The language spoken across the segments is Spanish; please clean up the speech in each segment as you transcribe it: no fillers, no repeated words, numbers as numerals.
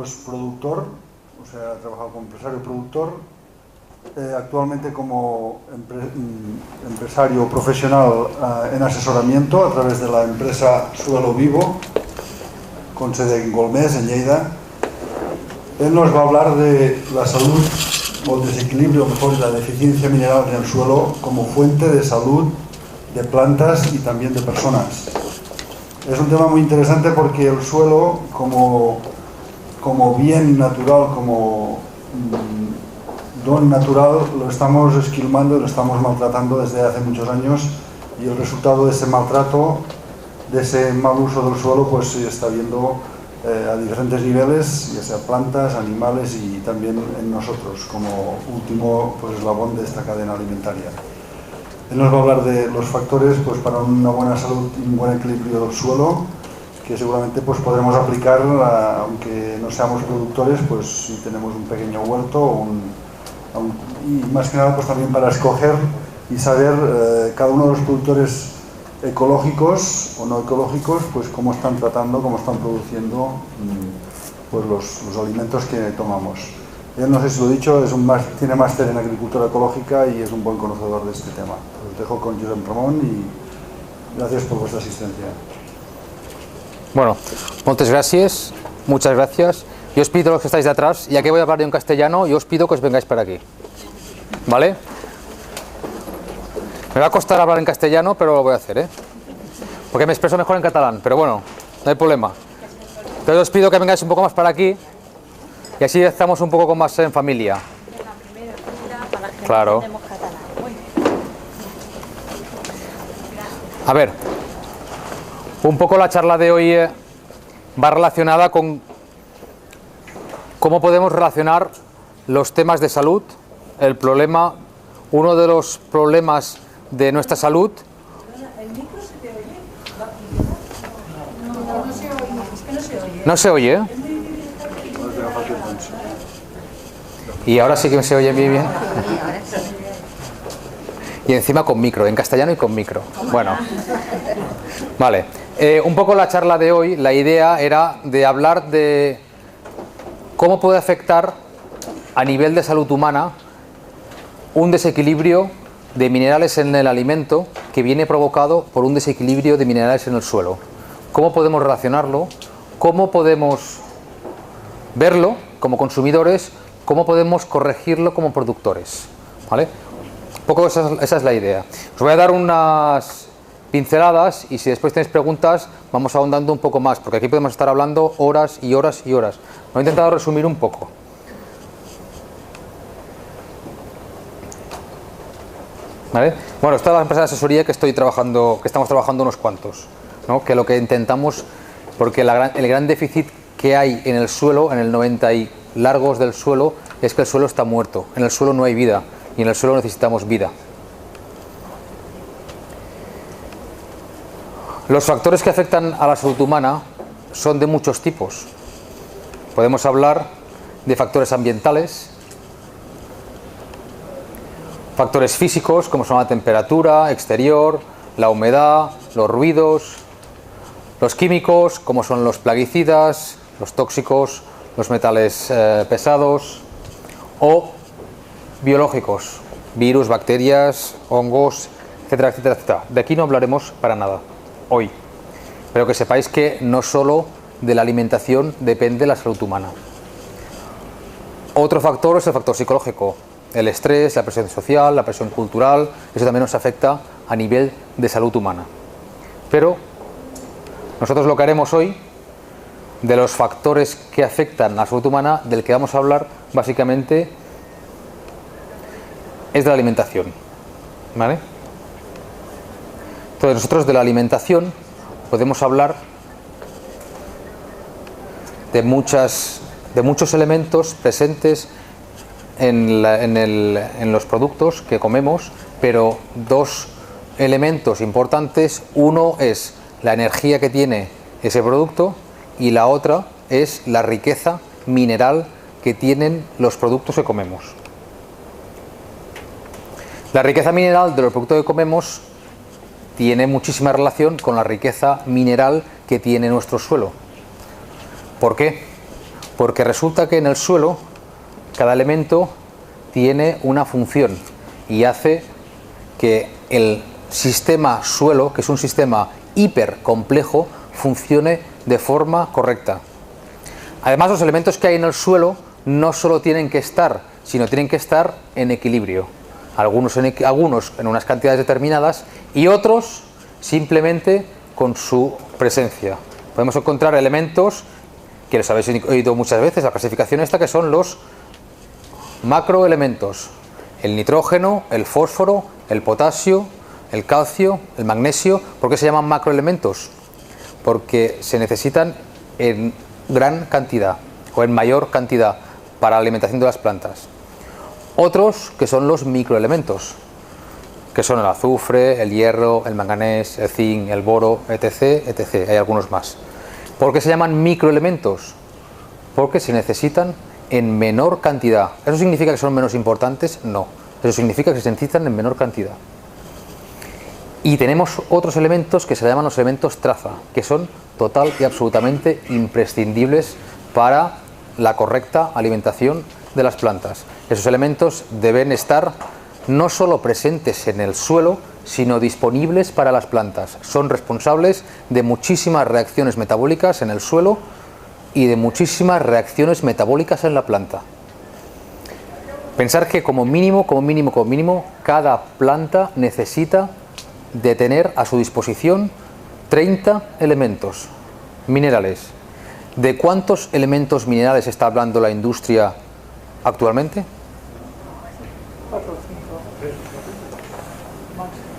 pues productor, o sea, he trabajado como empresario productor, actualmente como empresario profesional en asesoramiento a través de la empresa Suelo Vivo, con sede en Golmés, en Lleida. Él nos va a hablar de la salud o el desequilibrio, mejor, la deficiencia mineral en el suelo como fuente de salud de plantas y también de personas. Es un tema muy interesante porque el suelo, como bien natural, como don natural, lo estamos esquilmando y lo estamos maltratando desde hace muchos años, y el resultado de ese maltrato, de ese mal uso del suelo, pues se está viendo a diferentes niveles, ya sea plantas, animales y también en nosotros, como último pues, eslabón de esta cadena alimentaria. Él nos va a hablar de los factores pues, para una buena salud y un buen equilibrio del suelo, que seguramente pues, podremos aplicar, aunque no seamos productores, pues si tenemos un pequeño huerto y más que nada pues, también para escoger y saber cada uno de los productores ecológicos o no ecológicos, pues cómo están tratando, cómo están produciendo pues, los alimentos que tomamos. Él, no sé si lo he dicho, tiene máster en agricultura ecológica y es un buen conocedor de este tema. Os dejo con Josep Ramón y gracias por vuestra asistencia. Bueno, muchas gracias. Yo os pido a los que estáis de atrás, ya que voy a hablar en castellano, yo os pido que os vengáis para aquí. ¿Vale? Me va a costar hablar en castellano, pero lo voy a hacer, ¿eh? Porque me expreso mejor en catalán, pero bueno, no hay problema. Entonces os pido que vengáis un poco más para aquí y así estamos un poco más en familia. Claro. A ver, un poco la charla de hoy va relacionada con cómo podemos relacionar los temas de salud, uno de los problemas de nuestra salud. ¿El micro se te oye? No se oye, es que no se oye. ¿No se oye? Y ahora sí que se oye bien. Y encima con micro, en castellano y con micro. Bueno, vale. Un poco la charla de hoy, la idea era de hablar de cómo puede afectar a nivel de salud humana un desequilibrio de minerales en el alimento que viene provocado por un desequilibrio de minerales en el suelo. ¿Cómo podemos relacionarlo? ¿Cómo podemos verlo como consumidores? ¿Cómo podemos corregirlo como productores? ¿Vale? Un poco esa es la idea. Os voy a dar unas pinceladas y si después tenéis preguntas vamos ahondando un poco más, porque aquí podemos estar hablando horas y horas y horas. Lo he intentado resumir un poco. ¿Vale? Bueno, esta es la empresa de asesoría que estamos trabajando unos cuantos, ¿no? Que lo que intentamos, porque el gran déficit que hay en el suelo, en el 90 y largos del suelo, es que el suelo está muerto. En el suelo no hay vida y en el suelo necesitamos vida. Los factores que afectan a la salud humana son de muchos tipos. Podemos hablar de factores ambientales, factores físicos como son la temperatura exterior, la humedad, los ruidos, los químicos como son los plaguicidas, los tóxicos, los metales pesados, o biológicos, virus, bacterias, hongos, etcétera, etcétera, etcétera. De aquí no hablaremos para nada hoy, pero que sepáis que no solo de la alimentación depende la salud humana. Otro factor es el factor psicológico. El estrés, la presión social, la presión cultural, eso también nos afecta a nivel de salud humana. Pero nosotros lo que haremos hoy, de los factores que afectan a la salud humana, del que vamos a hablar básicamente, es de la alimentación. ¿Vale? Entonces nosotros de la alimentación podemos hablar de muchos elementos presentes en los productos que comemos, pero dos elementos importantes. Uno es la energía que tiene ese producto y la otra es la riqueza mineral que tienen los productos que comemos. La riqueza mineral de los productos que comemos tiene muchísima relación con la riqueza mineral que tiene nuestro suelo. ¿Por qué? Porque resulta que en el suelo cada elemento tiene una función y hace que el sistema suelo, que es un sistema hiper complejo, funcione de forma correcta. Además, los elementos que hay en el suelo no solo tienen que estar, sino tienen que estar en equilibrio. Algunos en unas cantidades determinadas y otros simplemente con su presencia. Podemos encontrar elementos que los habéis oído muchas veces, la clasificación esta, que son los macroelementos: el nitrógeno, el fósforo, el potasio, el calcio, el magnesio. ¿Por qué se llaman macroelementos? Porque se necesitan en gran cantidad o en mayor cantidad para la alimentación de las plantas. Otros que son los microelementos, que son el azufre, el hierro, el manganés, el zinc, el boro, etc, etc. Hay algunos más. ¿Por qué se llaman microelementos? Porque se necesitan en menor cantidad. ¿Eso significa que son menos importantes? No. Eso significa que se necesitan en menor cantidad. Y tenemos otros elementos que se llaman los elementos traza, que son total y absolutamente imprescindibles para la correcta alimentación de las plantas. Esos elementos deben estar no solo presentes en el suelo, sino disponibles para las plantas. Son responsables de muchísimas reacciones metabólicas en el suelo y de muchísimas reacciones metabólicas en la planta. Pensar que como mínimo, cada planta necesita de tener a su disposición 30 elementos minerales. ¿De cuántos elementos minerales está hablando la industria actualmente?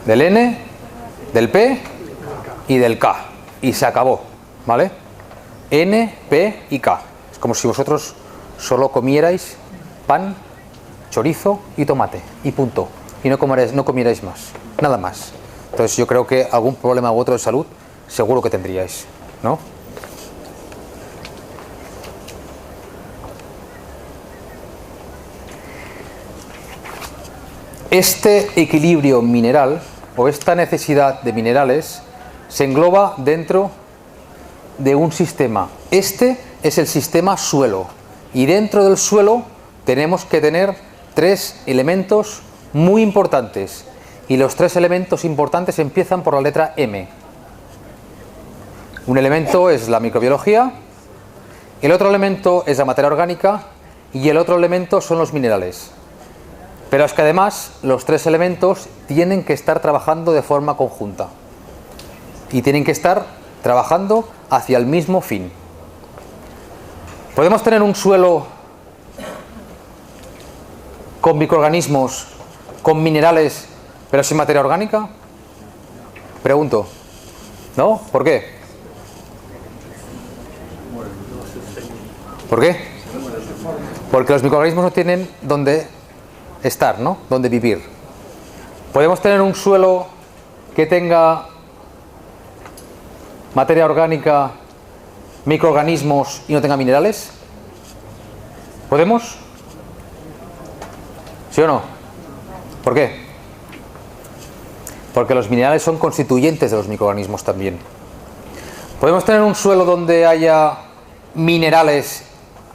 Del N, del P y del K. Y se acabó, ¿vale? N, P y K. Es como si vosotros solo comierais pan, chorizo y tomate. Y punto. Y no comierais más. Nada más. Entonces yo creo que algún problema u otro de salud seguro que tendríais, ¿no? Este equilibrio mineral o esta necesidad de minerales se engloba dentro de un sistema. Este es el sistema suelo y dentro del suelo tenemos que tener tres elementos muy importantes y los tres elementos importantes empiezan por la letra M. Un elemento es la microbiología, el otro elemento es la materia orgánica y el otro elemento son los minerales. Pero es que además los tres elementos tienen que estar trabajando de forma conjunta y tienen que estar trabajando hacia el mismo fin. ¿Podemos tener un suelo con microorganismos, con minerales, pero sin materia orgánica? Pregunto. ¿No? ¿Por qué? ¿Por qué? Porque los microorganismos no tienen donde estar, ¿no? Donde vivir. ¿Podemos tener un suelo que tenga materia orgánica, microorganismos y no tenga minerales? ¿Podemos? ¿Sí o no? ¿Por qué? Porque los minerales son constituyentes de los microorganismos también. ¿Podemos tener un suelo donde haya minerales,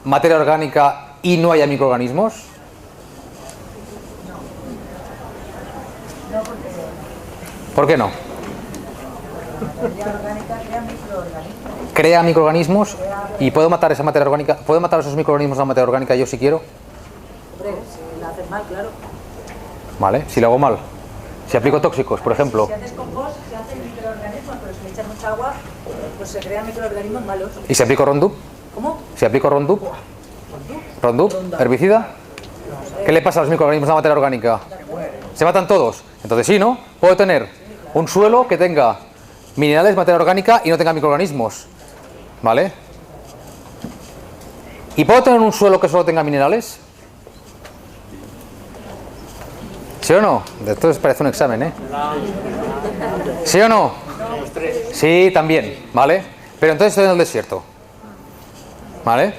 materia orgánica y no haya microorganismos? ¿Por qué no? Crea microorganismos y puedo matar esa materia orgánica. ¿Puedo matar esos microorganismos de la materia orgánica yo si quiero? Hombre, si lo haces mal, claro. Vale, si lo hago mal. Si aplico tóxicos, por ejemplo. Si haces compost, se hacen microorganismos, pero si le echas mucha agua, pues se crean microorganismos malos. ¿Y si aplico Roundup? ¿Cómo? ¿Si aplico Roundup? ¿Roundup? ¿Herbicida? ¿Qué le pasa a los microorganismos de la materia orgánica? ¿Se matan todos? Entonces sí, ¿no? Puedo tener un suelo que tenga minerales, materia orgánica y no tenga microorganismos. ¿Vale? ¿Y puedo tener un suelo que solo tenga minerales? ¿Sí o no? Esto parece un examen, ¿eh? ¿Sí o no? Sí, también, ¿vale? Pero entonces estoy en el desierto. ¿Vale?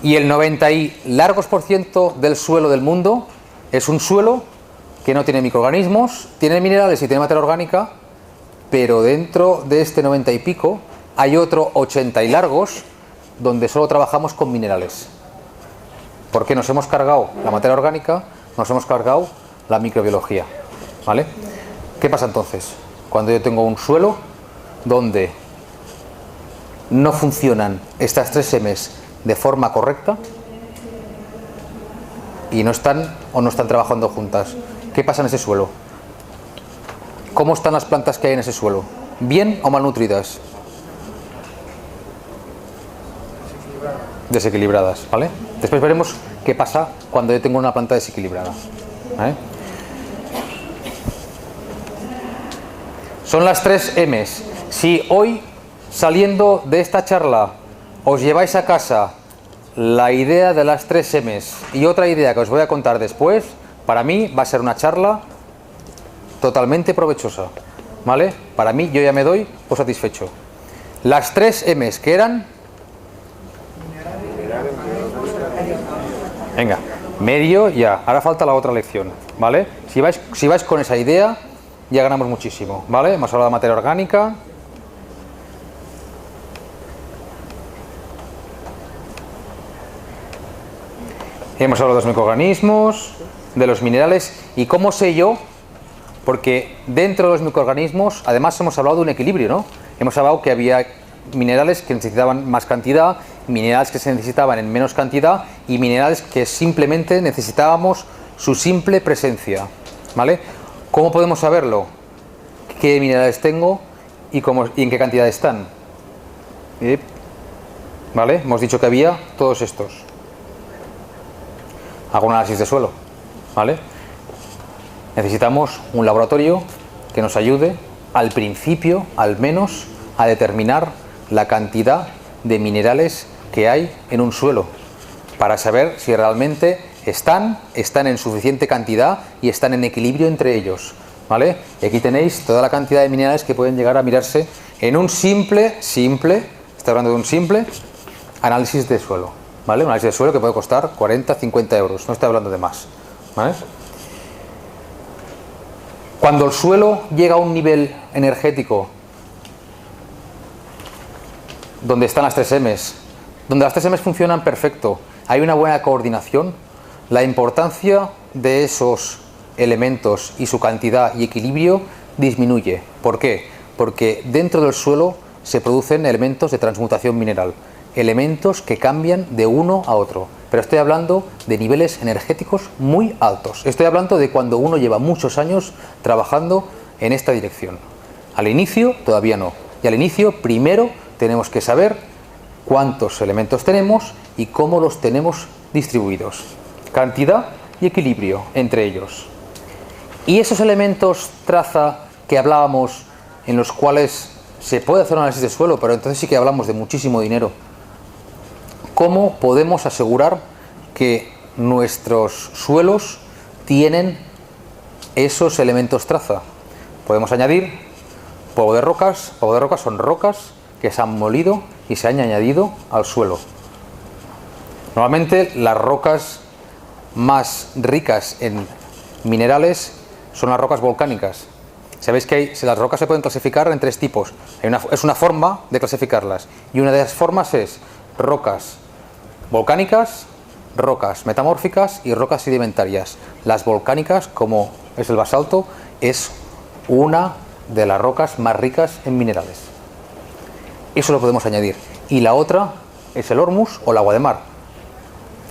Y el 90 y largos % del suelo del mundo es un suelo que no tiene microorganismos, tiene minerales y tiene materia orgánica, pero dentro de este 90 y pico hay otro 80 y largos donde solo trabajamos con minerales. Porque nos hemos cargado la materia orgánica, nos hemos cargado la microbiología, ¿vale? ¿Qué pasa entonces? Cuando yo tengo un suelo donde no funcionan estas 3 M's de forma correcta y no están trabajando juntas, ¿qué pasa en ese suelo? ¿Cómo están las plantas que hay en ese suelo? ¿Bien o malnutridas? Desequilibradas, ¿vale? Después veremos qué pasa cuando yo tengo una planta desequilibrada, ¿vale? Son las 3 M's. Si hoy, saliendo de esta charla, os lleváis a casa la idea de las 3 M's y otra idea que os voy a contar después, para mí va a ser una charla totalmente provechosa, ¿vale? Para mí, yo ya me doy por satisfecho. Las 3 M's que eran... Venga, medio ya. Ahora falta la otra lección, ¿vale? Si vais con esa idea, ya ganamos muchísimo, ¿vale? Hemos hablado de materia orgánica. Hemos hablado de los microorganismos, de los minerales. ¿Y cómo sé yo? Porque dentro de los microorganismos, además hemos hablado de un equilibrio, ¿no? Hemos hablado que había minerales que necesitaban más cantidad, minerales que se necesitaban en menos cantidad y minerales que simplemente necesitábamos su simple presencia, ¿vale? ¿Cómo podemos saberlo? ¿Qué minerales tengo y en qué cantidad están? ¿Vale? Hemos dicho que había todos estos. Hago un análisis de suelo, ¿vale? Necesitamos un laboratorio que nos ayude, al principio, al menos, a determinar la cantidad de minerales que hay en un suelo, para saber si realmente están en suficiente cantidad y están en equilibrio entre ellos, ¿vale? Y aquí tenéis toda la cantidad de minerales que pueden llegar a mirarse en un simple, estoy hablando de un simple análisis de suelo, ¿vale? Un análisis de suelo que puede costar 40, 50 euros, no estoy hablando de más, ¿vale? Cuando el suelo llega a un nivel energético donde están las 3 M's, donde las 3 M's funcionan perfecto, hay una buena coordinación, la importancia de esos elementos y su cantidad y equilibrio disminuye. ¿Por qué? Porque dentro del suelo se producen elementos de transmutación mineral, elementos que cambian de uno a otro. Pero estoy hablando de niveles energéticos muy altos. Estoy hablando de cuando uno lleva muchos años trabajando en esta dirección. Al inicio todavía no. Y al inicio primero tenemos que saber cuántos elementos tenemos y cómo los tenemos distribuidos. Cantidad y equilibrio entre ellos. Y esos elementos traza que hablábamos, en los cuales se puede hacer un análisis de suelo, pero entonces sí que hablamos de muchísimo dinero. ¿Cómo podemos asegurar que nuestros suelos tienen esos elementos traza? Podemos añadir polvo de rocas. Polvo de rocas son rocas que se han molido y se han añadido al suelo. Normalmente las rocas más ricas en minerales son las rocas volcánicas. Sabéis que las rocas se pueden clasificar en 3 tipos. Es una forma de clasificarlas. Y una de las formas es rocas volcánicas, rocas metamórficas y rocas sedimentarias. Las volcánicas, como es el basalto, es una de las rocas más ricas en minerales. Eso lo podemos añadir. Y la otra es el hormus o el agua de mar.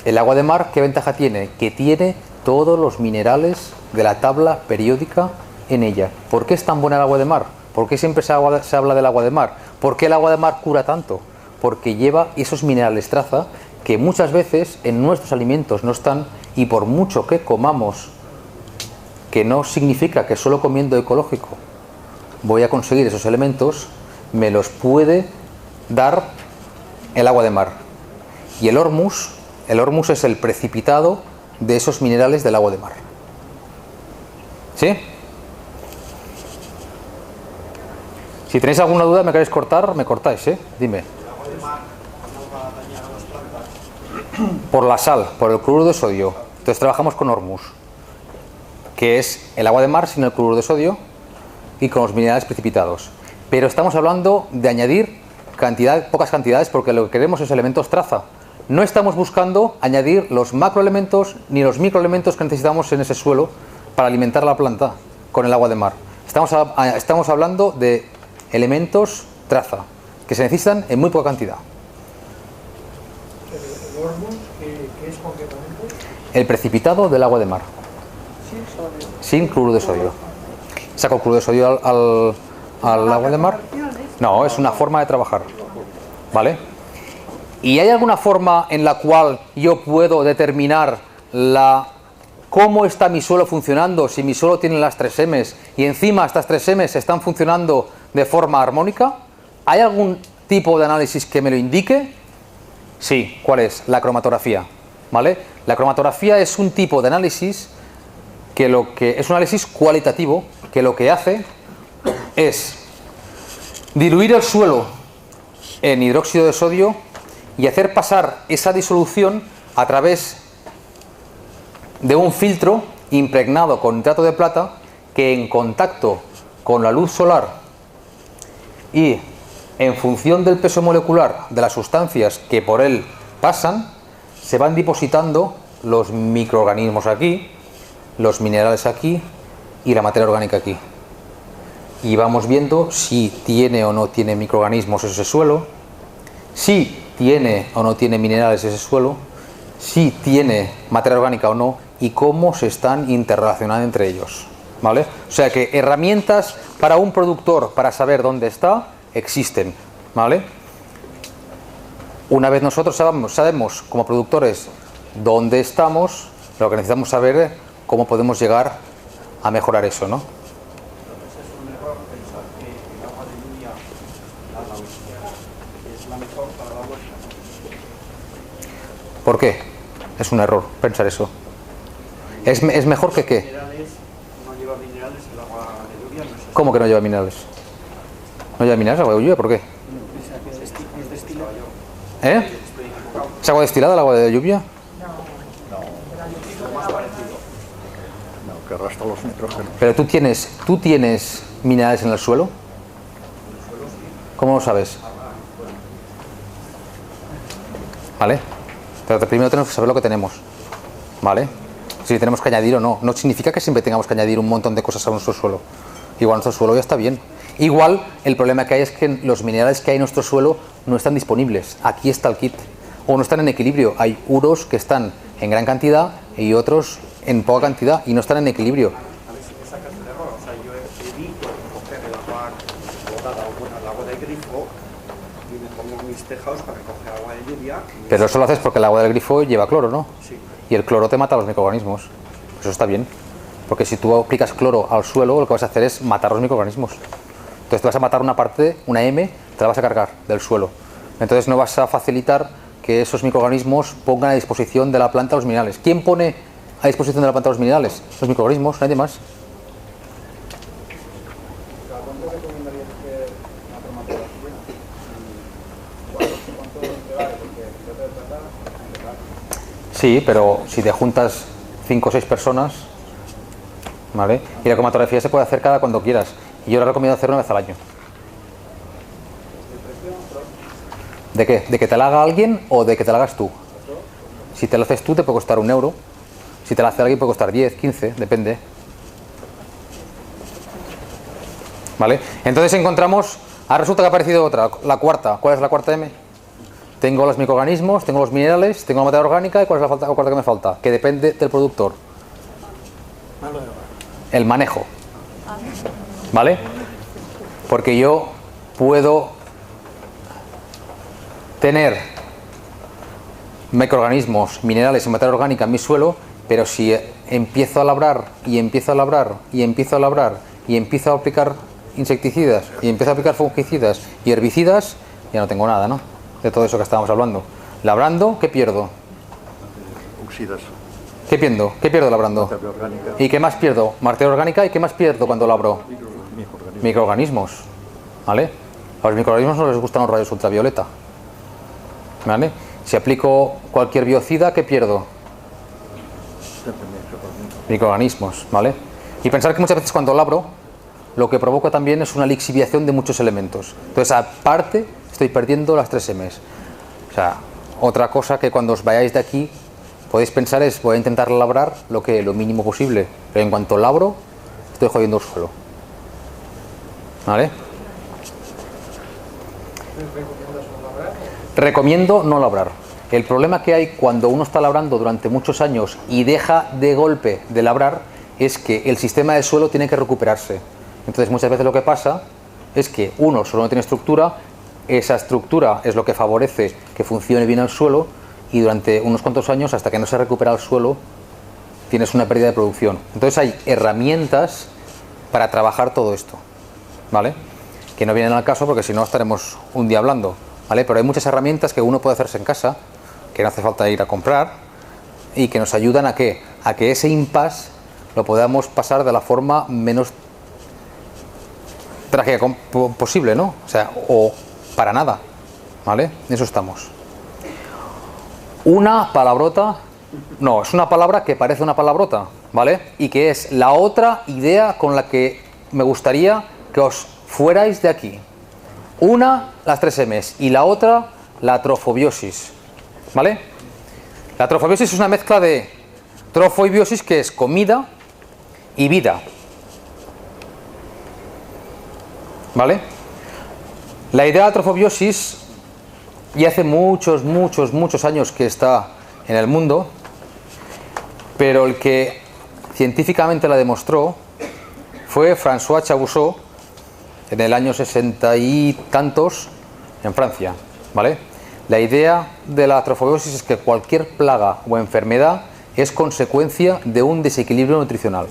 El agua de mar, ¿qué ventaja tiene? Que tiene todos los minerales de la tabla periódica en ella. ¿Por qué es tan buena el agua de mar? ¿Por qué siempre se habla del agua de mar? ¿Por qué el agua de mar cura tanto? Porque lleva esos minerales traza que muchas veces en nuestros alimentos no están, y por mucho que comamos, que no significa que solo comiendo ecológico voy a conseguir esos elementos, me los puede dar el agua de mar. Y el hormus es el precipitado de esos minerales del agua de mar. ¿Sí? Si tenéis alguna duda, me queréis cortar, me cortáis, ¿eh? Dime. Por la sal, por el cloruro de sodio. Entonces trabajamos con hormus, que es el agua de mar sin el cloruro de sodio y con los minerales precipitados. Pero estamos hablando de añadir pocas cantidades, porque lo que queremos es elementos traza. No estamos buscando añadir los macroelementos ni los microelementos que necesitamos en ese suelo para alimentar la planta con el agua de mar. Estamos hablando de elementos traza, que se necesitan en muy poca cantidad. ¿El hormuz qué es concretamente? El precipitado del agua de mar. Sin cloruro de sodio. ¿Saco cloruro de sodio al agua de mar? No, es una forma de trabajar. ¿Vale? ¿Y hay alguna forma en la cual yo puedo determinar cómo está mi suelo funcionando, si mi suelo tiene las 3 M's y encima estas 3 M's están funcionando de forma armónica? ¿Hay algún tipo de análisis que me lo indique? Sí, ¿cuál es? La cromatografía. ¿Vale? La cromatografía es un tipo de análisis que es un análisis cualitativo, que lo que hace es diluir el suelo en hidróxido de sodio y hacer pasar esa disolución a través de un filtro impregnado con nitrato de plata que en contacto con la luz solar y en función del peso molecular de las sustancias que por él pasan, se van depositando los microorganismos aquí, los minerales aquí y la materia orgánica aquí. Y vamos viendo si tiene o no tiene microorganismos ese suelo, si tiene o no tiene minerales ese suelo, si tiene materia orgánica o no y cómo se están interrelacionando entre ellos. ¿Vale? O sea que herramientas para un productor para saber dónde está existen. ¿Vale? Una vez nosotros sabemos como productores dónde estamos, lo que necesitamos saber es cómo podemos llegar a mejorar eso, ¿no? Entonces es un error pensar que el agua de lluvia, es la mejor para la huerta. ¿Por qué? Es un error pensar eso. ¿Es mejor que qué? Minerales, no lleva minerales el agua de lluvia, no es así. ¿Cómo que no lleva minerales? ¿No lleva minerales el agua de lluvia? ¿Por qué? Es destilado. ¿Eh? Estoy equivocado. ¿Es agua destilada el agua de lluvia? No, que arrastra los nitrógenos. Pero tú tienes minerales en el suelo. ¿Cómo lo sabes? ¿Vale? Pero primero tenemos que saber lo que tenemos. ¿Vale? Si tenemos que añadir o no. No significa que siempre tengamos que añadir un montón de cosas a nuestro suelo. Igual nuestro suelo ya está bien. Igual el problema que hay es que los minerales que hay en nuestro suelo no están disponibles. Aquí está el kit. O no están en equilibrio. Hay uros que están en gran cantidad y otros en poca cantidad y no están en equilibrio. A ver si me sacas el error. O sea, yo evito coger el agua botada o bueno, el agua de grifo y me pongo mis tejados para coger agua de lluvia. Pero eso lo haces porque el agua del grifo lleva cloro, ¿no? Sí. Y el cloro te mata a los microorganismos. Eso está bien. Porque si tú aplicas cloro al suelo, lo que vas a hacer es matar los microorganismos. Entonces te vas a matar una parte, una M, te la vas a cargar del suelo. Entonces no vas a facilitar que esos microorganismos pongan a disposición de la planta los minerales. ¿Quién pone a disposición de la planta los minerales? Los microorganismos, nadie más. ¿Cuánto recomendarías hacer una cromatografía? ¿Cuánto te vale? Porque yo te trata de empezar. Sí, pero si te juntas 5 o 6 personas, ¿vale? Y la cromatografía se puede hacer cada cuando quieras. Y yo le recomiendo hacerlo una vez al año. ¿De qué? ¿De que te la haga alguien o de que te la hagas tú? Si te lo haces tú te puede costar €1. Si te la hace alguien puede costar 10, 15, depende. ¿Vale? Entonces encontramos, resulta que ha aparecido otra, la cuarta. ¿Cuál es la cuarta M? Tengo los microorganismos, tengo los minerales, tengo la materia orgánica y ¿cuál es la cuarta que me falta? Que depende del productor. El manejo. ¿Vale? Porque yo puedo tener microorganismos, minerales y materia orgánica en mi suelo, pero si empiezo a labrar y empiezo a labrar y empiezo a labrar y empiezo a aplicar insecticidas y empiezo a aplicar fungicidas y herbicidas, ya no tengo nada, ¿no? De todo eso que estábamos hablando. Labrando, ¿qué pierdo? Oxidas. ¿Qué pierdo? ¿Qué pierdo labrando? Materia orgánica. ¿Y qué más pierdo? Materia orgánica. ¿Y qué más pierdo cuando labro? Microorganismos. ¿Vale? A los microorganismos no les gustan los rayos ultravioleta. ¿Vale? Si aplico cualquier biocida, ¿qué pierdo? Microorganismos. ¿Vale? Y pensar que muchas veces cuando labro, lo que provoca también es una lixiviación de muchos elementos. Entonces, aparte, estoy estoy perdiendo las 3 M's. O sea, otra cosa que cuando os vayáis de aquí podéis pensar es, voy a intentar labrar lo mínimo posible, pero en cuanto labro, estoy jodiendo el suelo. ¿Vale? Recomiendo no labrar. El problema que hay cuando uno está labrando durante muchos años y deja de golpe de labrar es que el sistema de suelo tiene que recuperarse. Entonces muchas veces lo que pasa es que uno solo no tiene estructura, esa estructura es lo que favorece que funcione bien el suelo y durante unos cuantos años, hasta que no se recupera el suelo, tienes una pérdida de producción. Entonces hay herramientas para trabajar todo esto, ¿vale? Que no vienen al caso porque si no estaremos un día hablando, ¿vale? Pero hay muchas herramientas que uno puede hacerse en casa, que no hace falta ir a comprar y que nos ayudan a que ese impasse lo podamos pasar de la forma menos trágica posible, ¿no? O sea, o para nada, ¿vale? En eso estamos. Una palabrota, no, es una palabra que parece una palabrota, ¿vale? Y que es la otra idea con la que me gustaría que os fuerais de aquí. Una, las 3 M's, y la otra, la trofobiosis, ¿vale? La trofobiosis es una mezcla de trofo y biosis, que es comida y vida, ¿vale? La idea de la trofobiosis ya hace muchos años que está en el mundo, pero el que científicamente la demostró fue François Chabousseau en el año 60 y tantos en Francia, ¿vale? La idea de la trofobiosis es que cualquier plaga o enfermedad es consecuencia de un desequilibrio nutricional.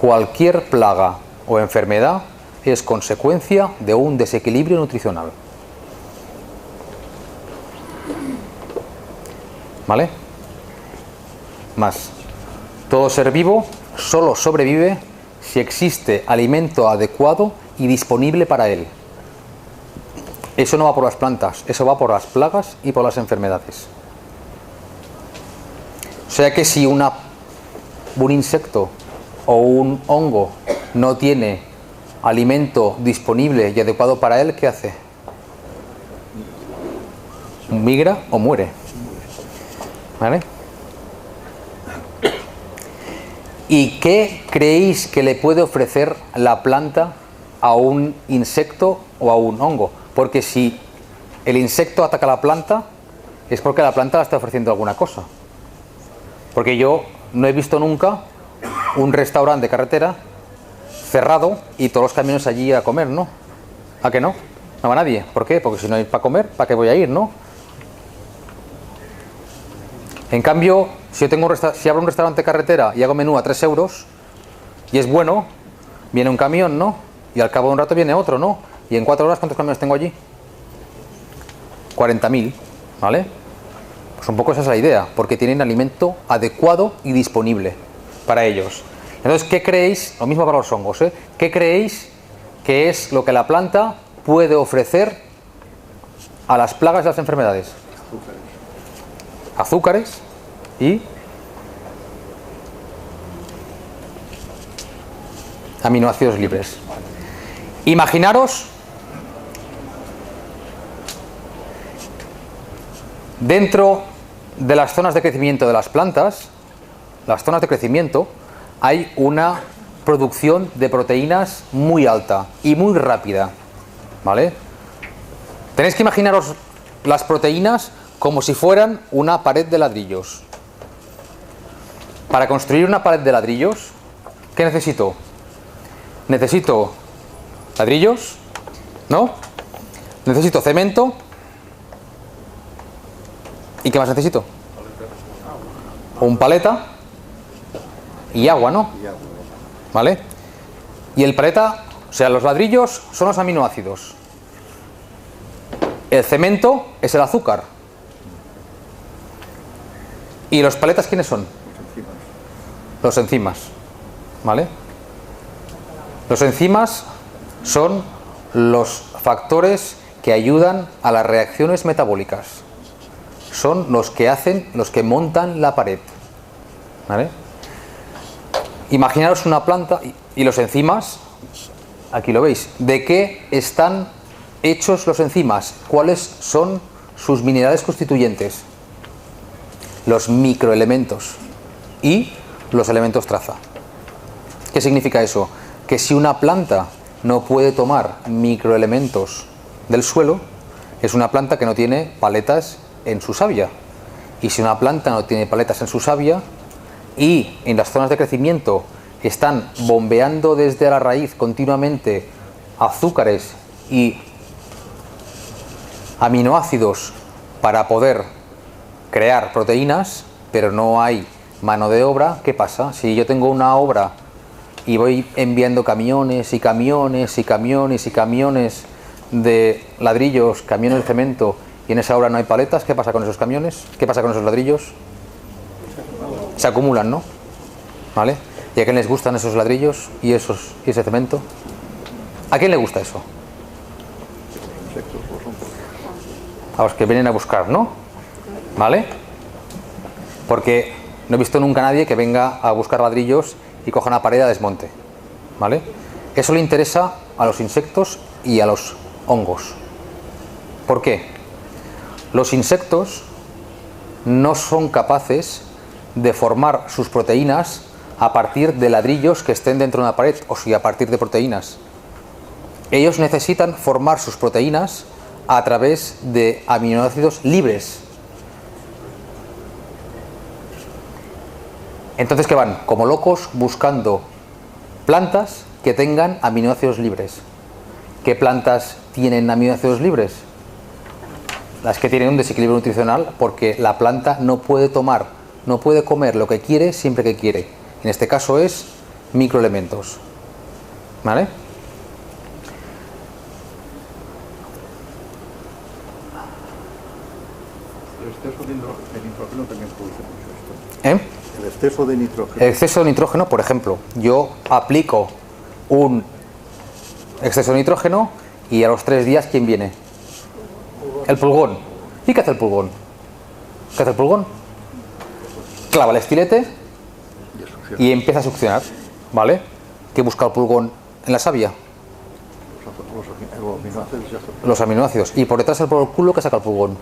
Cualquier plaga o enfermedad es consecuencia de un desequilibrio nutricional. ¿Vale? Más. Todo ser vivo solo sobrevive si existe alimento adecuado y disponible para él. Eso no va por las plantas, eso va por las plagas y por las enfermedades. O sea que si un insecto o un hongo no tiene alimento disponible y adecuado para él, ¿qué hace? Migra o muere. ¿Vale? ¿Y qué creéis que le puede ofrecer la planta a un insecto o a un hongo? Porque si el insecto ataca a la planta, es porque la planta le está ofreciendo alguna cosa. Porque yo no he visto nunca un restaurante de carretera cerrado y todos los camiones allí a comer, ¿no? ¿A qué no? No va nadie. ¿Por qué? Porque si no hay para comer, ¿para qué voy a ir, no? En cambio, si abro un restaurante de carretera y hago menú a 3 euros y es bueno, viene un camión, ¿no? Y al cabo de un rato viene otro, ¿no? Y en 4 horas, ¿cuántos camiones tengo allí? 40.000, ¿vale? Pues un poco esa es la idea, porque tienen alimento adecuado y disponible para ellos. Entonces, ¿qué creéis? Lo mismo para los hongos, ¿eh? ¿Qué creéis que es lo que la planta puede ofrecer a las plagas y las enfermedades? Azúcares y aminoácidos libres. Imaginaros dentro de las zonas de crecimiento de las plantas, las zonas de crecimiento, hay una producción de proteínas muy alta y muy rápida, ¿vale? Tenéis que imaginaros las proteínas como si fueran una pared de ladrillos. Para construir una pared de ladrillos, ¿qué necesito? Necesito ladrillos, ¿no? Necesito cemento. ¿Y qué más necesito? Un paleta y agua, ¿no? ¿Vale? Y el paleta, o sea, los ladrillos son los aminoácidos. El cemento es el azúcar. ¿Y los paletas quiénes son? Los enzimas. ¿Vale? Los enzimas son los factores que ayudan a las reacciones metabólicas. Son los que montan la pared. ¿Vale? Imaginaros una planta y los enzimas Aquí lo veis. ¿De qué están hechos los enzimas? ¿Cuáles son sus minerales constituyentes? Los microelementos y los elementos traza. ¿Qué significa eso? Que si una planta no puede tomar microelementos del suelo, es una planta que no tiene paletas en su savia. Y si una planta no tiene paletas en su savia y en las zonas de crecimiento están bombeando desde la raíz continuamente azúcares y aminoácidos para poder crear proteínas, pero no hay mano de obra, ¿qué pasa? Si yo tengo una obra y voy enviando camiones y camiones y camiones y camiones de ladrillos, camiones de cemento, y en esa obra no hay paletas, ¿qué pasa con esos camiones? ¿Qué pasa con esos ladrillos? Se acumulan, ¿no? ¿Vale? ¿Y a quién les gustan esos ladrillos y ese cemento? ¿A quién le gusta eso? A los que vienen a buscar, ¿no? ¿Vale? Porque no he visto nunca a nadie que venga a buscar ladrillos y coja una pared a desmonte. ¿Vale? Eso le interesa a los insectos y a los hongos. ¿Por qué? Los insectos no son capaces de formar sus proteínas a partir de ladrillos que estén dentro de una pared, o sea, a partir de proteínas. Ellos necesitan formar sus proteínas a través de aminoácidos libres. Entonces, ¿qué van? Como locos buscando plantas que tengan aminoácidos libres. ¿Qué plantas tienen aminoácidos libres? Las que tienen un desequilibrio nutricional, porque la planta no puede comer lo que quiere siempre que quiere. En este caso es microelementos. ¿Vale? El exceso de nitrógeno también produce mucho esto. ¿Eh? El exceso de nitrógeno. El exceso de nitrógeno, por ejemplo, yo aplico un exceso de nitrógeno y a los 3 días, ¿quién viene? El pulgón. ¿Y qué hace el pulgón? ¿Qué hace el pulgón? Clava el estilete y empieza a succionar. ¿Vale? ¿Qué busca el pulgón en la savia? Los aminoácidos. ¿Y por detrás del culo qué saca el pulgón?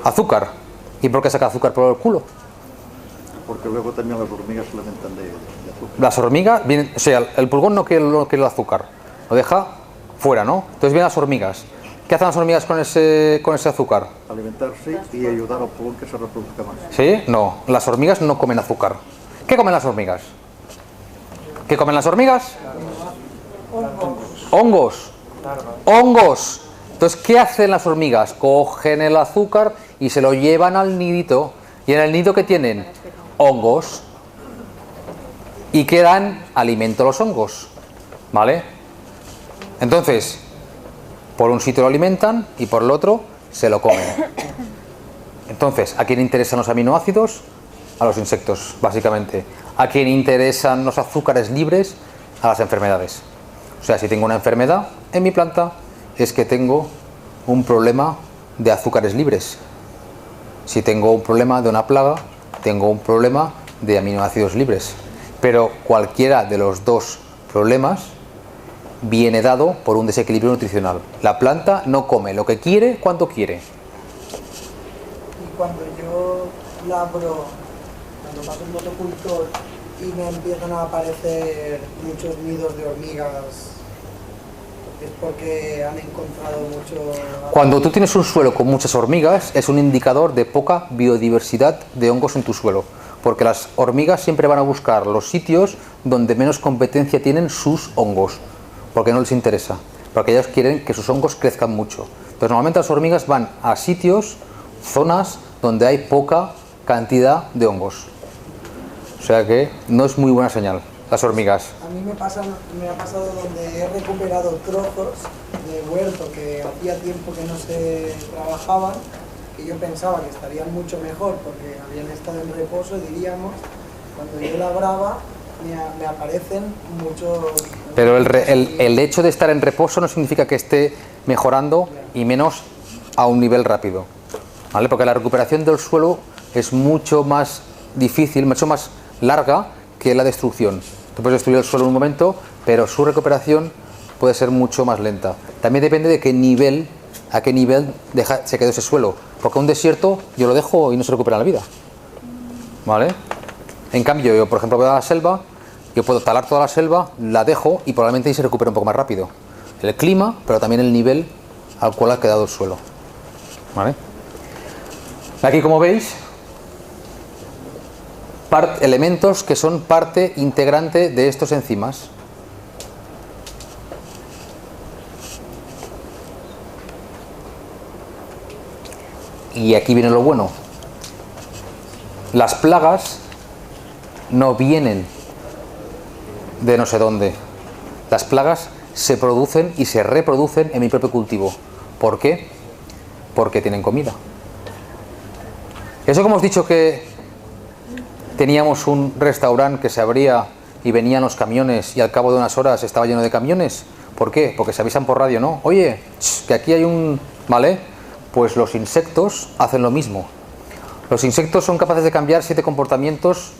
Azúcar. ¿Y por qué saca azúcar por el culo? Porque luego también las hormigas se alimentan de azúcar. Las hormigas vienen, o sea, el pulgón no quiere el azúcar, lo deja fuera, ¿no? Entonces vienen las hormigas. ¿Qué hacen las hormigas con ese azúcar? Alimentarse y ayudar al pulgón que se reproduzca más. ¿Sí? No, las hormigas no comen azúcar. ¿Qué comen las hormigas? ¿Qué comen las hormigas? Hongos. Hongos. Entonces, ¿qué hacen las hormigas? Cogen el azúcar y se lo llevan al nidito. ¿Y en el nido qué tienen? Hongos. ¿Y qué dan? Alimento a los hongos. ¿Vale? Entonces, por un sitio lo alimentan y por el otro se lo comen. Entonces, ¿a quién interesan los aminoácidos? A los insectos, básicamente. ¿A quién interesan los azúcares libres? A las enfermedades. O sea, si tengo una enfermedad en mi planta, es que tengo un problema de azúcares libres. Si tengo un problema de una plaga, tengo un problema de aminoácidos libres. Pero cualquiera de los dos problemas viene dado por un desequilibrio nutricional. La planta no come lo que quiere cuando quiere. Y cuando yo labro, cuando paso un motocultor y me empiezan a aparecer muchos nidos de hormigas, es porque han encontrado mucho... Cuando tú tienes un suelo con muchas hormigas, es un indicador de poca biodiversidad de hongos en tu suelo. Porque las hormigas siempre van a buscar los sitios donde menos competencia tienen sus hongos. Porque no les interesa. Porque ellos quieren que sus hongos crezcan mucho. Entonces normalmente las hormigas van a sitios, zonas donde hay poca cantidad de hongos. O sea que no es muy buena señal, las hormigas. A mí me ha pasado donde he recuperado trozos de huerto que hacía tiempo que no se trabajaban, que yo pensaba que estarían mucho mejor porque habían estado en reposo, diríamos. Cuando yo labraba me aparecen muchos... Pero el hecho de estar en reposo no significa que esté mejorando, y menos a un nivel rápido, ¿vale? Porque la recuperación del suelo es mucho más difícil, mucho más larga que la destrucción. Tú puedes destruir el suelo en un momento, pero su recuperación puede ser mucho más lenta. También depende de a qué nivel se quedó ese suelo. Porque un desierto yo lo dejo y no se recupera en la vida. ¿Vale? En cambio, yo por ejemplo voy a la selva, yo puedo talar toda la selva, la dejo y probablemente ahí se recupera un poco más rápido. El clima, pero también el nivel al cual ha quedado el suelo. ¿Vale? Aquí, como veis, elementos que son parte integrante de estos enzimas. Y aquí viene lo bueno. Las plagas no vienen de no sé dónde. Las plagas se producen y se reproducen en mi propio cultivo. ¿Por qué? Porque tienen comida. Eso que hemos dicho que teníamos un restaurante que se abría y venían los camiones y al cabo de unas horas estaba lleno de camiones. ¿Por qué? Porque se avisan por radio, ¿no? Oye, que aquí hay un... ¿Vale? Pues los insectos hacen lo mismo. Los insectos son capaces de cambiar 7 comportamientos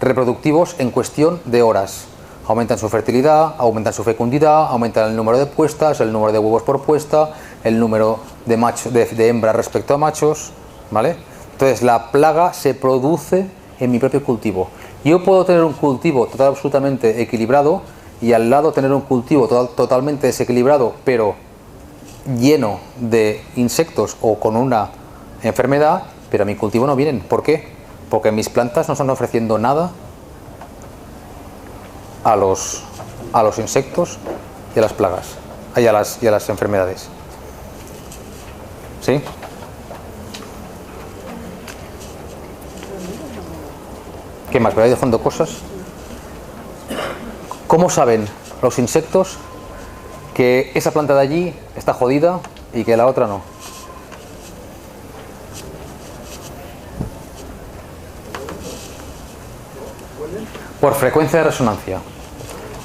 reproductivos en cuestión de horas. Aumentan su fertilidad, aumentan su fecundidad, aumentan el número de puestas, el número de huevos por puesta, el número de hembras respecto a machos, ¿vale? Entonces la plaga se produce en mi propio cultivo. Yo puedo tener un cultivo absolutamente equilibrado y al lado tener un cultivo totalmente desequilibrado, pero lleno de insectos o con una enfermedad, pero a mi cultivo no vienen. ¿Por qué? Porque mis plantas no están ofreciendo nada a los insectos y a las plagas, y a las enfermedades. ¿Sí? ¿Qué más? ¿Me voy dejando cosas? ¿Cómo saben los insectos que esa planta de allí está jodida y que la otra no? Por frecuencia de resonancia.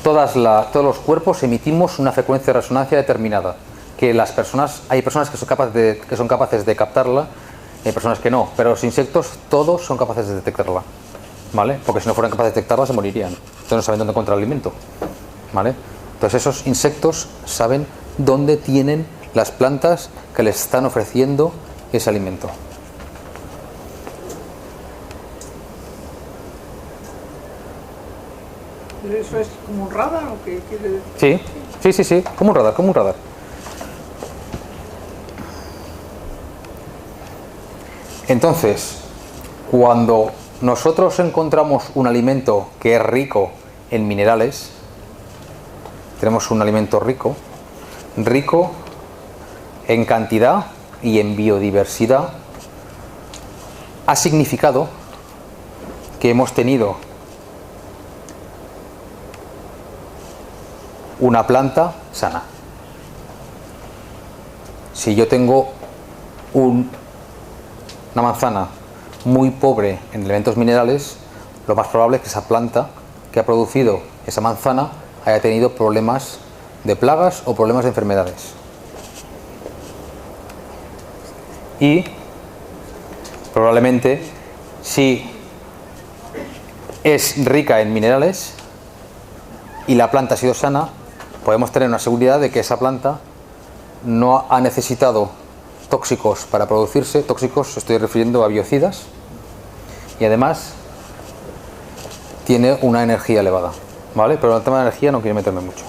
Todos los cuerpos emitimos una frecuencia de resonancia determinada. Que hay personas que son capaces de captarla, y hay personas que no. Pero los insectos todos son capaces de detectarla, ¿vale? Porque si no fueran capaces de detectarla se morirían. Entonces no saben dónde encontrar alimento, ¿vale? Entonces esos insectos saben dónde tienen las plantas que les están ofreciendo ese alimento. ¿Pero eso es como un radar o qué quiere decir? Sí, como un radar. Entonces, cuando nosotros encontramos un alimento que es rico en minerales, tenemos un alimento rico en cantidad y en biodiversidad, ha significado que hemos tenido una planta sana. Si yo tengo una manzana muy pobre en elementos minerales, lo más probable es que esa planta que ha producido esa manzana haya tenido problemas de plagas o problemas de enfermedades. Y probablemente, si es rica en minerales y la planta ha sido sana, podemos tener una seguridad de que esa planta no ha necesitado tóxicos para producirse. Tóxicos, estoy refiriendo a biocidas, y además tiene una energía elevada, ¿vale? Pero en el tema de energía no quiero meterme mucho.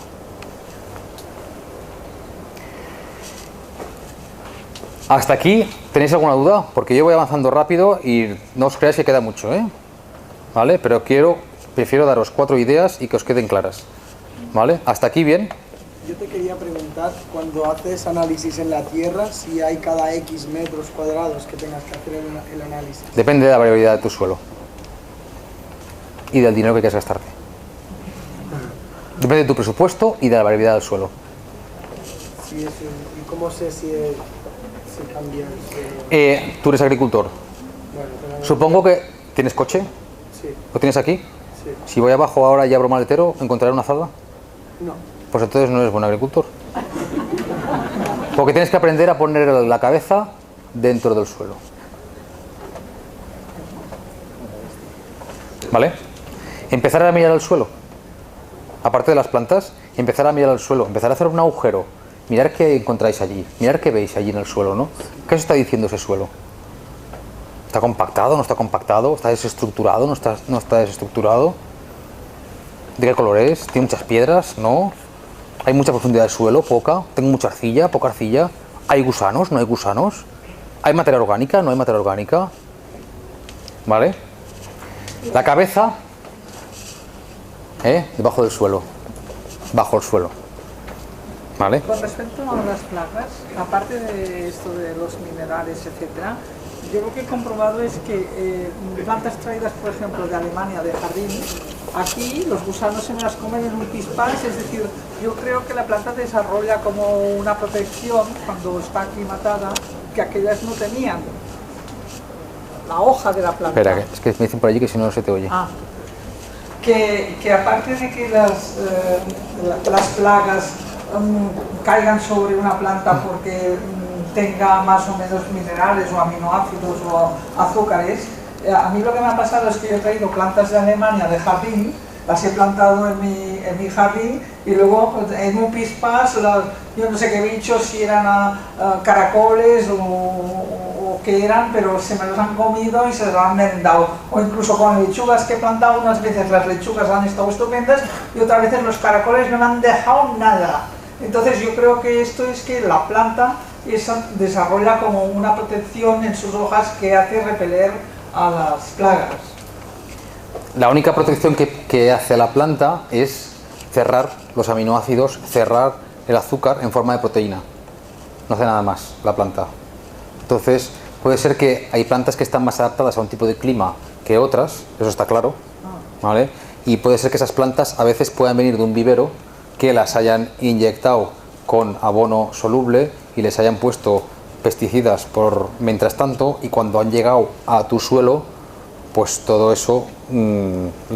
¿Hasta aquí tenéis alguna duda? Porque yo voy avanzando rápido y no os creáis que queda mucho, ¿vale? Pero prefiero daros 4 ideas y que os queden claras, ¿vale? ¿Hasta aquí bien? Yo te quería preguntar, cuando haces análisis en la Tierra, si hay cada X metros cuadrados que tengas que hacer el análisis. Depende de la variabilidad de tu suelo y del dinero que quieras gastarte. Depende de tu presupuesto y de la variabilidad del suelo. Sí, ¿y cómo sé si cambia el suelo? Tú eres agricultor. Bueno, Supongo que tienes coche. Sí. ¿Lo tienes aquí? Sí. Si voy abajo ahora y abro maletero, ¿encontraré una azada? No. Pues entonces no eres buen agricultor. Porque tienes que aprender a poner la cabeza dentro del suelo. ¿Vale? Empezar a mirar el suelo. aparte de las plantas, empezar a mirar el suelo, empezar a hacer un agujero, mirar qué encontráis allí, mirar qué veis allí en el suelo, ¿no? ¿Qué os está diciendo ese suelo? ¿Está compactado? ¿No está compactado? ¿Está desestructurado? ¿No está desestructurado? ¿De qué color es? ¿Tiene muchas piedras? ¿No? ¿Hay mucha profundidad del suelo? ¿Poca? ¿Tengo mucha arcilla? ¿Poca arcilla? ¿Hay gusanos? ¿No hay gusanos? ¿Hay materia orgánica? ¿No hay materia orgánica? ¿Vale? La cabeza, debajo del suelo, bajo el suelo. ¿Vale? Con respecto a las plagas, aparte de esto de los minerales, etcétera, yo lo que he comprobado es que plantas traídas, por ejemplo, de Alemania, de jardín, aquí los gusanos se me las comen en un pispás, es decir, yo creo que la planta desarrolla como una protección cuando está aclimatada que aquellas no tenían. La hoja de la planta. Espera, es que me dicen por allí que si no se te oye. Ah. Que aparte de que las plagas caigan sobre una planta porque tenga más o menos minerales o aminoácidos o azúcares, a mí lo que me ha pasado es que yo he traído plantas de Alemania de jardín, las he plantado en mi jardín y luego en un pispás, yo no sé qué bichos, si eran caracoles o qué eran, pero se me los han comido y se los han merendado. O incluso con lechugas que he plantado, unas veces las lechugas han estado estupendas y otras veces los caracoles no me han dejado nada. Entonces yo creo que esto es que la planta desarrolla como una protección en sus hojas que hace repeler a las plagas. La única protección que hace la planta es cerrar los aminoácidos, cerrar el azúcar en forma de proteína. No hace nada más la planta. Entonces, puede ser que hay plantas que están más adaptadas a un tipo de clima que otras, eso está claro, ¿vale? Y puede ser que esas plantas a veces puedan venir de un vivero que las hayan inyectado con abono soluble y les hayan puesto pesticidas por mientras tanto, y cuando han llegado a tu suelo, pues todo eso,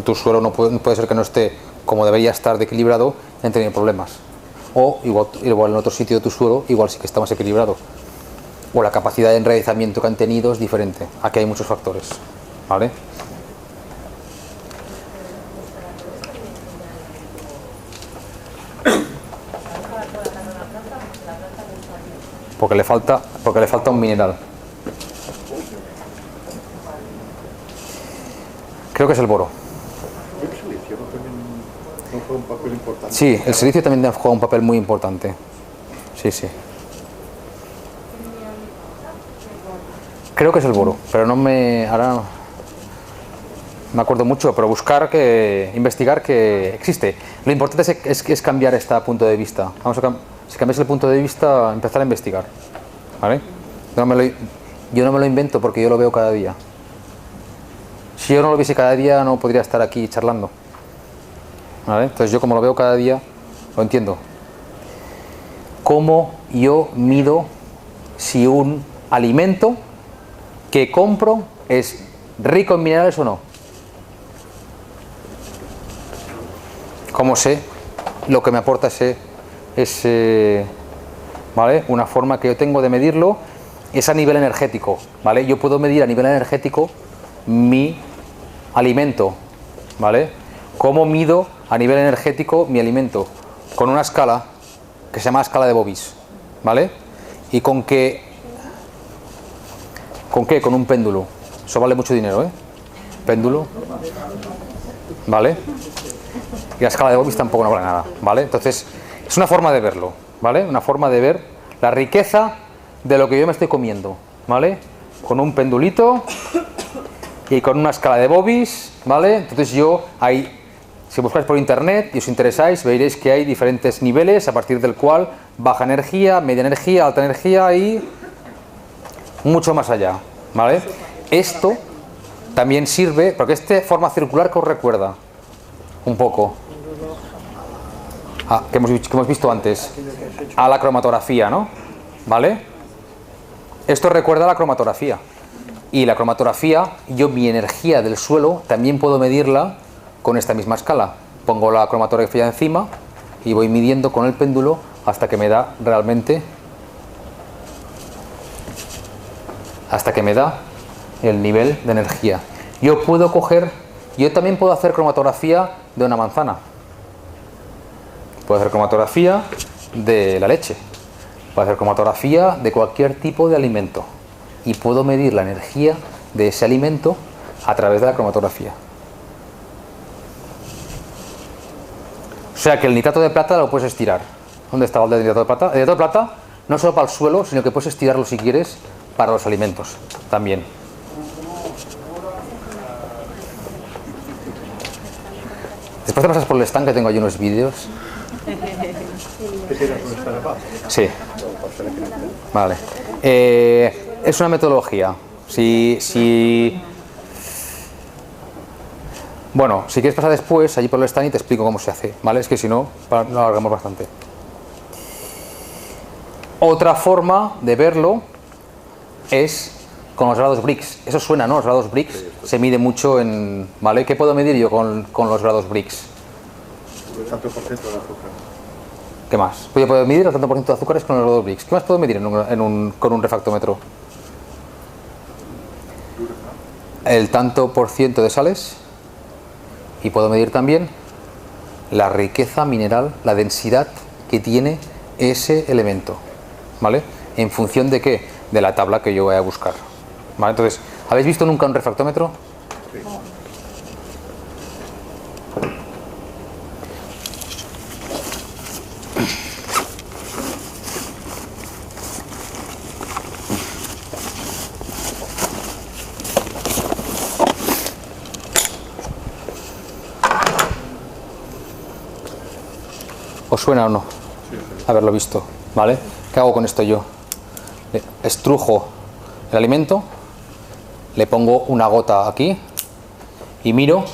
tu suelo no puede ser que no esté como debería estar de equilibrado, han tenido problemas. O igual en otro sitio de tu suelo, igual sí que está más equilibrado. O la capacidad de enraizamiento que han tenido es diferente. Aquí hay muchos factores, ¿vale? Porque le falta un mineral. Creo que es el boro. El silicio no juega un papel importante. Sí, el silicio también juega un papel muy importante. Sí, sí. Creo que es el boro, pero ahora no me acuerdo mucho, pero investigar que existe. Lo importante es cambiar este punto de vista. Si cambias el punto de vista, empezar a investigar, ¿vale? Yo no me lo invento porque yo lo veo cada día. Si yo no lo viese cada día, no podría estar aquí charlando, ¿vale? Entonces yo, como lo veo cada día, lo entiendo. ¿Cómo yo mido si un alimento que compro es rico en minerales o no? ¿Cómo sé lo que me aporta ese, ¿vale? Una forma que yo tengo de medirlo es a nivel energético, ¿vale? Yo puedo medir a nivel energético mi alimento, ¿vale? ¿Cómo mido a nivel energético mi alimento? Con una escala que se llama escala de Bobis, ¿vale? ¿Y con qué? ¿Con qué? Con un péndulo. Eso vale mucho dinero, ¿eh? Péndulo, ¿vale? Y la escala de Bobis tampoco no vale nada, ¿vale? Entonces, es una forma de verlo, ¿vale? Una forma de ver la riqueza de lo que yo me estoy comiendo, ¿vale? Con un pendulito y con una escala de Bobis, ¿vale? Entonces si buscáis por internet y os interesáis, veréis que hay diferentes niveles a partir del cual baja energía, media energía, alta energía y mucho más allá, ¿vale? Esto también sirve, porque forma circular que os recuerda un poco que hemos visto antes, a la cromatografía, ¿no? ¿Vale? Esto recuerda a la cromatografía. Y la cromatografía, yo mi energía del suelo también puedo medirla con esta misma escala. Pongo la cromatografía encima y voy midiendo con el péndulo hasta que me da realmente, el nivel de energía. Yo también puedo hacer cromatografía de una manzana. Puedo hacer cromatografía de la leche. Puedo hacer cromatografía de cualquier tipo de alimento. Y puedo medir la energía de ese alimento a través de la cromatografía. O sea que el nitrato de plata lo puedes estirar. ¿Dónde está el nitrato de plata? El nitrato de plata no solo para el suelo, sino que puedes estirarlo si quieres para los alimentos también. Después te pasas por el stand, que tengo allí unos vídeos. Sí. Vale. Es una metodología. Bueno, si quieres pasar después allí por el stand y te explico cómo se hace, ¿vale? Es que si no, lo alargamos bastante. Otra forma de verlo es con los grados Brix. Eso suena, ¿no? Los grados Brix se mide mucho en... ¿Vale? ¿Qué puedo medir yo con los grados Brix? El tanto por ciento de azúcar. ¿Qué más? Yo puedo medir el tanto por ciento de azúcares con los grados Brix. ¿Qué más puedo medir con un refractómetro? El tanto por ciento de sales. Y puedo medir también la riqueza mineral, la densidad que tiene ese elemento, ¿vale? ¿En función de qué? De la tabla que yo voy a buscar, ¿vale? Entonces, ¿habéis visto nunca un refractómetro? Sí. ¿Os suena o no? Haberlo visto, ¿vale? ¿Qué hago con esto yo? Estrujo el alimento, le pongo una gota aquí y miro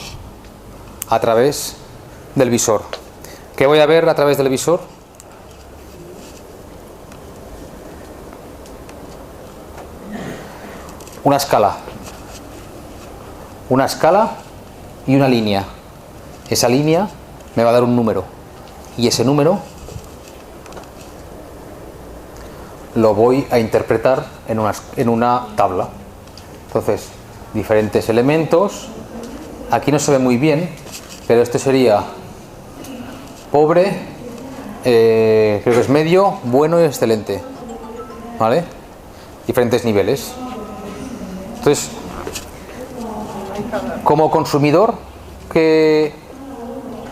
a través del visor. ¿Qué voy a ver a través del visor? Una escala. Una escala y una línea. Esa línea me va a dar un número. Y ese número lo voy a interpretar en una tabla. Entonces, diferentes elementos. Aquí no se ve muy bien, pero este sería pobre, creo que es medio, bueno y excelente, ¿vale? Diferentes niveles. Entonces, como consumidor, ¿qué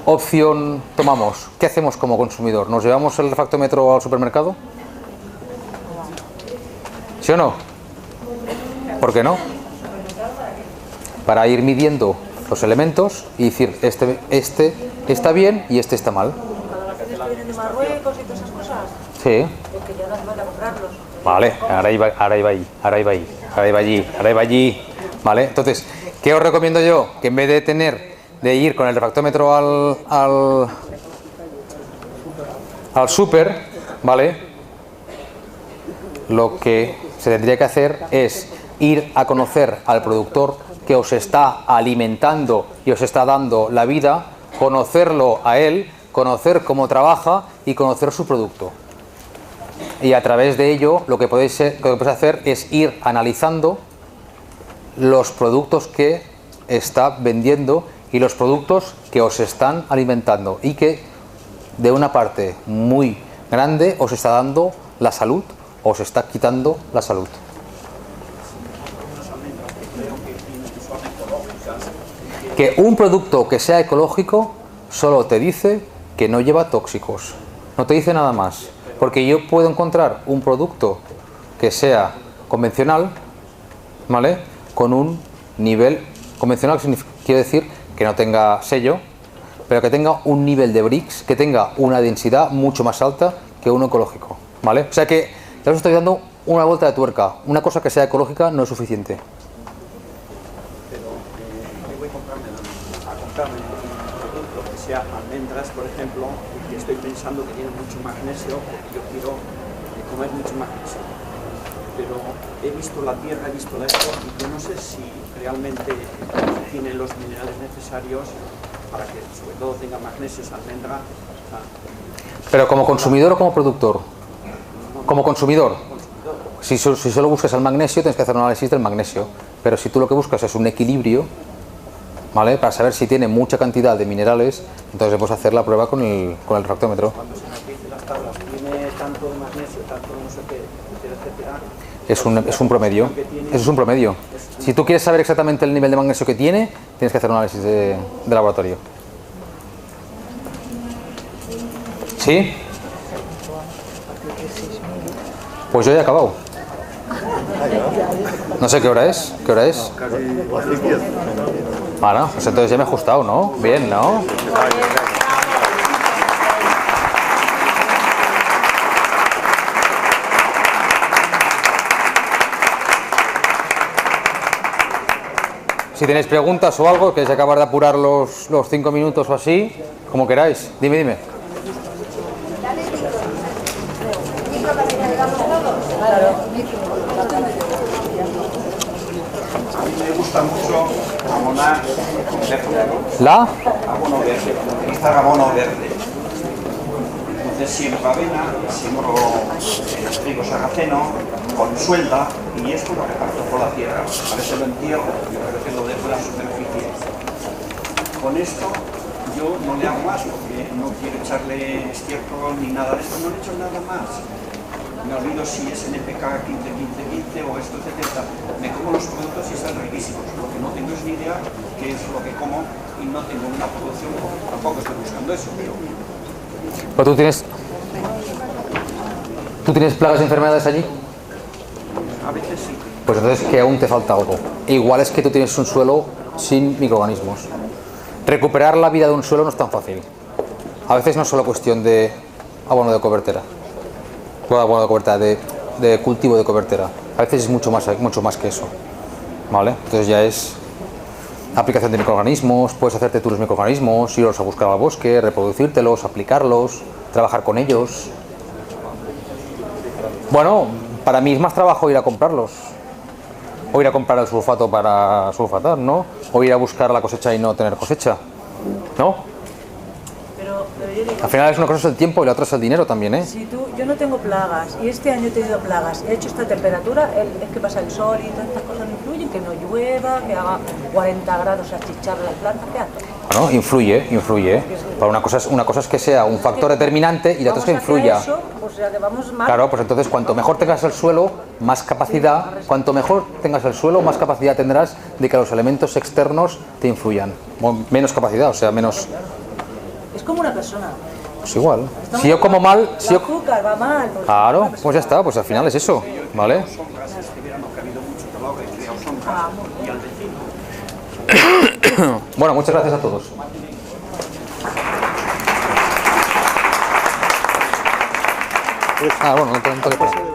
opción tomamos? ¿Qué hacemos como consumidor? ¿Nos llevamos el refractómetro al supermercado? ¿Sí o no? ¿Por qué no? Para ir midiendo los elementos y decir, este está bien y este está mal. Cada vez que vienen de Marruecos y todas esas cosas. Sí. Porque ya no hace falta comprarlos. Vale, ahora iba allí. Vale, entonces, ¿qué os recomiendo yo? Que en vez de ir con el refractómetro al súper, ¿vale? Lo que se tendría que hacer es ir a conocer al productor que os está alimentando y os está dando la vida, conocerlo a él, conocer cómo trabaja y conocer su producto. Y a través de ello lo que podéis hacer es ir analizando los productos que está vendiendo y los productos que os están alimentando y que de una parte muy grande os está dando la salud o os está quitando la salud. Que un producto que sea ecológico solo te dice que no lleva tóxicos, no te dice nada más, porque yo puedo encontrar un producto que sea convencional, ¿vale? Con un nivel convencional, quiere decir que no tenga sello, pero que tenga un nivel de Brix, que tenga una densidad mucho más alta que uno ecológico, ¿vale? O sea que ya os estoy dando una vuelta de tuerca. Una cosa que sea ecológica no es suficiente. Pero yo voy a comprarme un producto que sea almendras, por ejemplo, y que estoy pensando que tiene mucho magnesio, porque yo quiero comer mucho magnesio. Pero he visto la tierra, he visto esto, y yo no sé si realmente tiene los minerales necesarios para que sobre todo tenga magnesio esa almendra. O sea, pero como consumidor o como productor. Como consumidor. Si solo buscas el magnesio, tienes que hacer un análisis del magnesio. Pero si tú lo que buscas es un equilibrio, ¿vale? Para saber si tiene mucha cantidad de minerales, entonces puedes hacer la prueba con el refractómetro. Cuando se nos dicen las tablas, tiene tanto de magnesio, tanto de no sé qué, etcétera, Es un promedio. Eso es un promedio. Si tú quieres saber exactamente el nivel de magnesio que tiene, tienes que hacer un análisis de laboratorio. ¿Sí? Pues yo ya he acabado. No sé qué hora es. ¿Qué hora es? Casi las 10. Bueno, pues entonces ya me he ajustado, ¿no? Bien, ¿no? Si tenéis preguntas o algo, queréis acabar de apurar los 5 minutos o así, como queráis. Dime. a mí me gusta mucho abonar verde. ¿La? Abono verde, utilizar abono verde. Entonces siembro avena, siembro trigo sarraceno, con suelda, y esto lo reparto por la tierra. A veces lo entierro, yo creo que lo dejo en la superficie. Con esto yo no le hago más, porque no quiero echarle estiércol ni nada de esto, no le echo nada más. Me olvido si es NPK 15-15-15 o esto, etc. Me como los productos y están riquísimos. Lo que no tengo es ni idea qué es lo que como y no tengo una producción, tampoco estoy buscando eso, pero... Pero ¿tú tienes plagas y enfermedades allí? A veces sí. Pues entonces que aún te falta algo. Igual es que tú tienes un suelo sin microorganismos. Recuperar la vida de un suelo no es tan fácil. A veces no es solo cuestión de abono de cobertera. Abono de cobertera, de cultivo de cobertera. A veces es mucho más que eso. ¿Vale? Entonces ya es aplicación de microorganismos, puedes hacerte tú los microorganismos, irlos a buscar al bosque, reproducírtelos, aplicarlos, trabajar con ellos. Bueno, para mí es más trabajo ir a comprarlos. O ir a comprar el sulfato para sulfatar, ¿no? O ir a buscar la cosecha y no tener cosecha, ¿no? Pero yo digo, Al final es una cosa es el tiempo y la otra es el dinero también, ¿eh? si yo no tengo plagas y este año he tenido plagas y he hecho esta temperatura, es que pasa el sol y todas estas cosas no influyen, que no llueva, que haga 40 grados a chichar las plantas, ¿qué hace? Bueno, influye. Para una cosa es que sea un factor determinante y la otra es que influya. Eso, o sea, que vamos mal. Claro, pues entonces cuanto mejor tengas el suelo, más capacidad, cuanto mejor tengas el suelo, más capacidad tendrás de que los elementos externos te influyan. Menos capacidad, o sea, menos... Es como una persona. Pues igual. Si yo como mal... El azúcar va mal. Pues Claro, pues ya está, pues al final es eso, ¿vale? Sombras este verano que ha habido mucho calor, he creado sombras y al vecino. Bueno, muchas gracias a todos. Bueno, entonces...